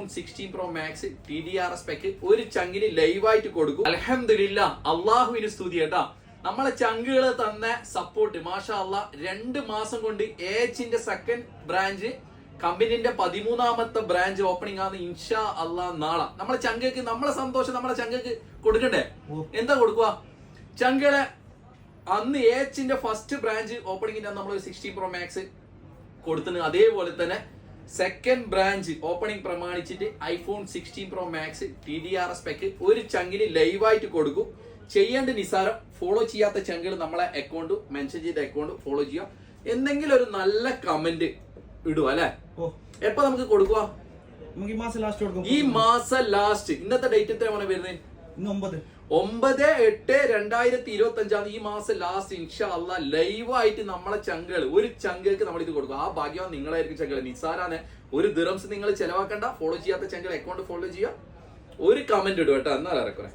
IPhone 16 Pro Max TDR spec ഒരു ചങ്കിന് ലൈവായിട്ട് കൊടുക്കും. അൽഹംദുലില്ലാ, അള്ളാഹുവിന് സ്തുതി കേട്ടാ. നമ്മളെ ചങ്കുകള് തന്ന സപ്പോർട്ട് മാഷാ അല്ലാഹ്. 2 മാസം കൊണ്ട് എച്ചിന്റെ സെക്കൻഡ് ബ്രാഞ്ച് കമ്പനിന്റെ 13ാമത്തെ ബ്രാഞ്ച് ഓപ്പണിംഗ് ആണ് ഇൻഷാ അല്ലാഹ് നാളെ. നമ്മളെ ചങ്കക്ക് നമ്മളെ സന്തോഷം നമ്മളെ ചങ്കക്ക് കൊടുക്കണ്ടേ? എന്താ കൊടുക്കുക ചങ്കളെ? അന്ന് എച്ചിന്റെ ഫസ്റ്റ് ബ്രാഞ്ച് ഓപ്പണിംഗിന്റെ നമ്മൾ 16 Pro Max കൊടുത്തിന്. അതേപോലെ തന്നെ സെക്കൻഡ് ബ്രാഞ്ച് ഓപ്പണിംഗ് പ്രമാണിച്ചിട്ട് iPhone 16 Pro Max TDR spec ഒരു ചങ്കിന് ലൈവായിട്ട് കൊടുക്കും. ചെയ്യേണ്ട നിസാരം, ഫോളോ ചെയ്യാത്ത ചങ്കുകൾ നമ്മളെ അക്കൗണ്ട് മെൻഷൻ ചെയ്ത അക്കൗണ്ട് ഫോളോ ചെയ്യുക. എന്തെങ്കിലും ഒരു നല്ല കമന്റ് ഇടുക അല്ലെ. എപ്പോ നമുക്ക് കൊടുക്കുക? ഈ മാസം ലാസ്റ്റ്. ഇന്നത്തെ ഡേറ്റ് എത്രയാണ് വരുന്നത്? 9/8/2025 ഈ മാസം ലാസ്റ്റ് ഇൻഷാ അല്ലാഹ് ലൈവായിട്ട് നമ്മളെ ചങ്കുകൾ ഒരു ചങ്കൾക്ക് നമ്മൾ ഇത് കൊടുക്കും. ആ ഭാഗ്യം നിങ്ങളായിരിക്കും ചങ്കുകൾ. നിസാരാണ്, ഒരു ദിറംസ് നിങ്ങൾ ചെലവാക്കണ്ട. ഫോളോ ചെയ്യാത്ത ചങ്കുകൾ അക്കൗണ്ട് ഫോളോ ചെയ്യുക. ഒരു കമന്റ് ഇടുക കേട്ടോ. എന്നാൽ ഇറക്കുറേ